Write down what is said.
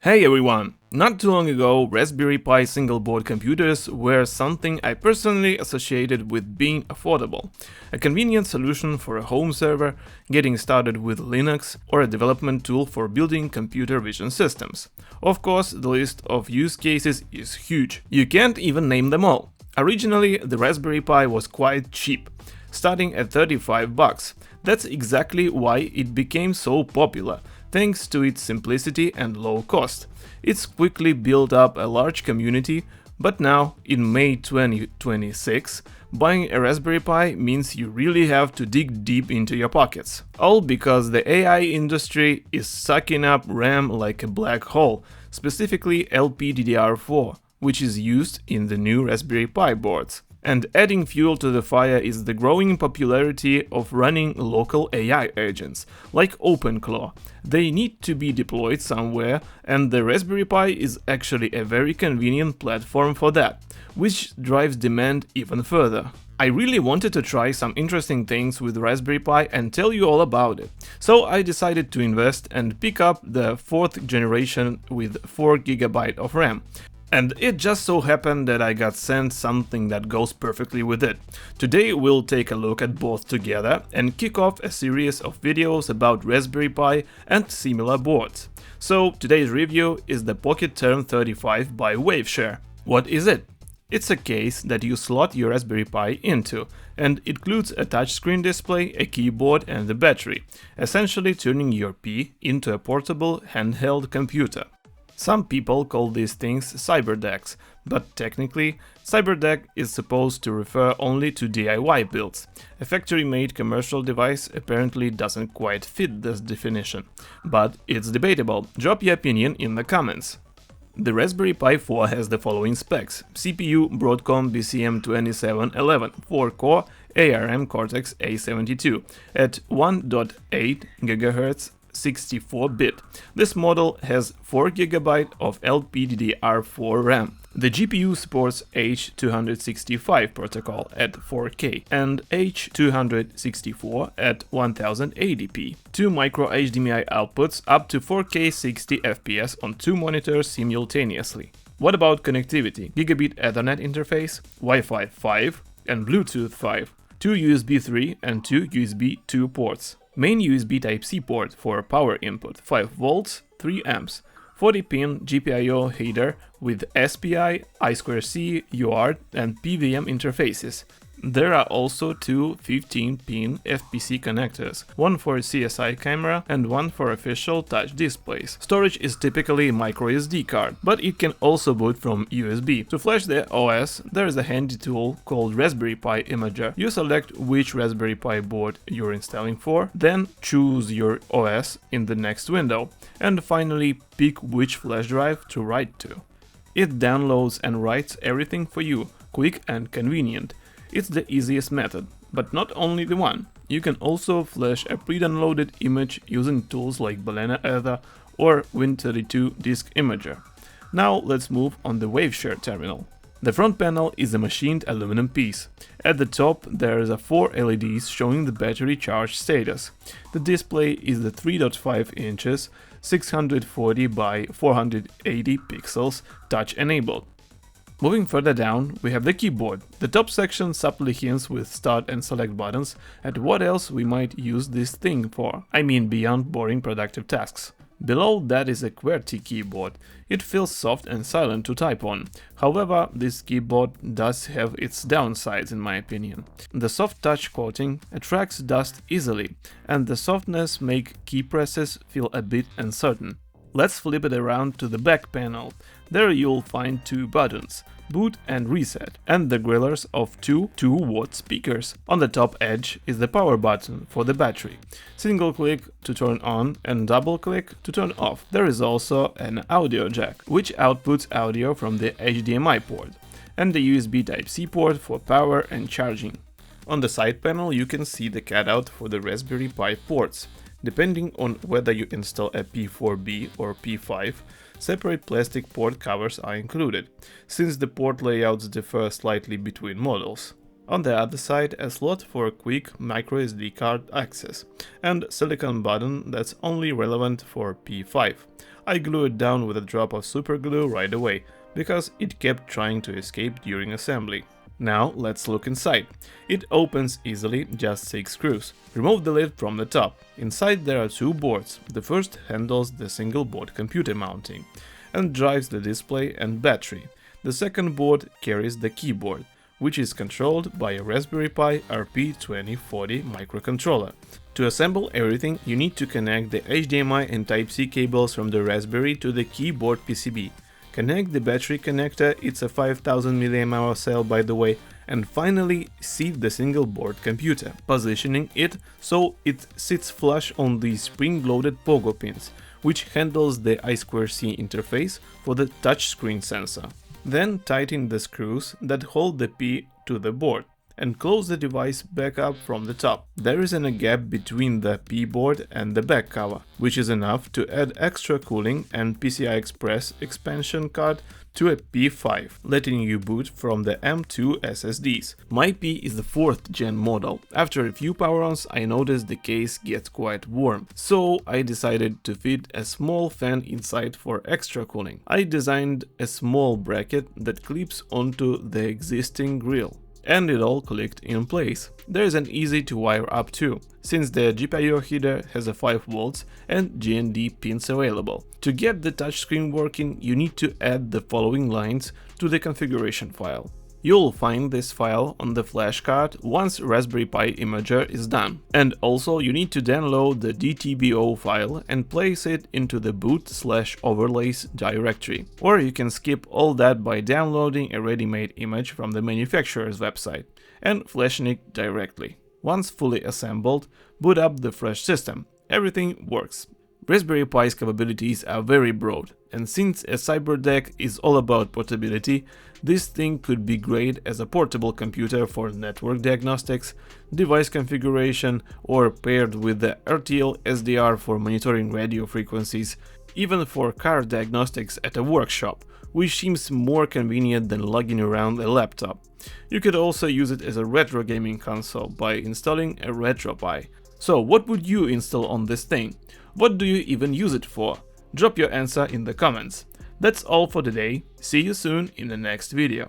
Hey everyone! Not too long ago, Raspberry Pi single-board computers were something I personally associated with being affordable. A convenient solution for a home server, getting started with Linux, or a development tool for building computer vision systems. Of course, the list of use cases is huge. You can't even name them all. Originally, the Raspberry Pi was quite cheap, starting at $35. That's exactly why it became so popular. Thanks to its simplicity and low cost. It's quickly built up a large community, but now, in May 2026, buying a Raspberry Pi means you really have to dig deep into your pockets. All because the AI industry is sucking up RAM like a black hole, specifically LPDDR4, which is used in the new Raspberry Pi boards. And adding fuel to the fire is the growing popularity of running local AI agents, like OpenClaw. They need to be deployed somewhere, and the Raspberry Pi is actually a very convenient platform for that, which drives demand even further. I really wanted to try some interesting things with Raspberry Pi and tell you all about it. So I decided to invest and pick up the 4th generation with 4GB of RAM. And it just so happened that I got sent something that goes perfectly with it. Today we'll take a look at both together and kick off a series of videos about Raspberry Pi and similar boards. So today's review is the PocketTerm35 by Waveshare. What is it? It's a case that you slot your Raspberry Pi into, and it includes a touchscreen display, a keyboard and a battery, essentially turning your Pi into a portable handheld computer. Some people call these things cyberdecks, but technically, cyberdeck is supposed to refer only to DIY builds. A factory-made commercial device apparently doesn't quite fit this definition. But it's debatable. Drop your opinion in the comments. The Raspberry Pi 4 has the following specs: CPU Broadcom BCM2711, 4-core ARM Cortex-A72 at 1.8 GHz 64-bit. This model has 4GB of LPDDR4 RAM. The GPU supports H265 protocol at 4K and H264 at 1080p. 2 micro HDMI outputs up to 4K 60 FPS on 2 monitors simultaneously. What about connectivity? Gigabit Ethernet interface, Wi-Fi 5 and Bluetooth 5, 2 USB 3 and 2 USB 2 ports. Main USB Type-C port for power input, 5 volts, 3 amps, 40-pin GPIO header with SPI, I2C, UART and PWM interfaces. There are also 2 15-pin FPC connectors, one for CSI camera and one for official touch displays. Storage is typically a microSD card, but it can also boot from USB. To flash the OS, there is a handy tool called Raspberry Pi Imager. You select which Raspberry Pi board you're installing for, then choose your OS in the next window, and finally pick which flash drive to write to. It downloads and writes everything for you, quick and convenient. It's the easiest method, but not only the one. You can also flash a pre-downloaded image using tools like Balena Ether or Win32 Disk Imager. Now let's move on the Waveshare terminal. The front panel is a machined aluminum piece. At the top there are 4 LEDs showing the battery charge status. The display is the 3.5 inches, 640 by 480 pixels, touch enabled. Moving further down, we have the keyboard. The top section subtly hints with start and select buttons at what else we might use this thing for. I mean beyond boring productive tasks. Below that is a QWERTY keyboard. It feels soft and silent to type on. However, this keyboard does have its downsides in my opinion. The soft touch coating attracts dust easily, and the softness makes key presses feel a bit uncertain. Let's flip it around to the back panel. There you'll find 2 buttons, boot and reset, and the grillers of 2 2-watt speakers. On the top edge is the power button for the battery. Single click to turn on and double click to turn off. There is also an audio jack, which outputs audio from the HDMI port, and the USB Type-C port for power and charging. On the side panel you can see the cutout for the Raspberry Pi ports. Depending on whether you install a P4B or P5, separate plastic port covers are included, since the port layouts differ slightly between models. On the other side, a slot for quick microSD card access, and silicone button that's only relevant for P5. I glue it down with a drop of super glue right away, because it kept trying to escape during assembly. Now let's look inside. It opens easily, just 6 screws. Remove the lid from the top. Inside there are 2 boards. The first handles the single board computer mounting and drives the display and battery. The second board carries the keyboard, which is controlled by a Raspberry Pi RP2040 microcontroller. To assemble everything, you need to connect the HDMI and Type-C cables from the Raspberry to the keyboard PCB. Connect the battery connector, it's a 5000 mAh cell by the way, and finally seat the single board computer, positioning it so it sits flush on the spring-loaded pogo pins, which handles the I2C interface for the touchscreen sensor. Then tighten the screws that hold the P to the board and close the device back up from the top. There is a gap between the P board and the back cover, which is enough to add extra cooling and PCI Express expansion card to a P5, letting you boot from the M2 SSDs. My P is the 4th gen model. After a few power-ons I noticed the case gets quite warm, so I decided to fit a small fan inside for extra cooling. I designed a small bracket that clips onto the existing grill, and it all clicked in place. There is an easy to wire up too, since the GPIO header has a 5 volts and GND pins available. To get the touchscreen working, you need to add the following lines to the configuration file. You'll find this file on the flash card once Raspberry Pi Imager is done. And also you need to download the DTBO file and place it into the boot/overlays directory. Or you can skip all that by downloading a ready-made image from the manufacturer's website and flashing it directly. Once fully assembled, boot up the fresh system. Everything works. Raspberry Pi's capabilities are very broad, and since a CyberDeck is all about portability, this thing could be great as a portable computer for network diagnostics, device configuration, or paired with the RTL SDR for monitoring radio frequencies, even for car diagnostics at a workshop, which seems more convenient than lugging around a laptop. You could also use it as a retro gaming console by installing a RetroPie. So what would you install on this thing? What do you even use it for? Drop your answer in the comments. That's all for today. See you soon in the next video.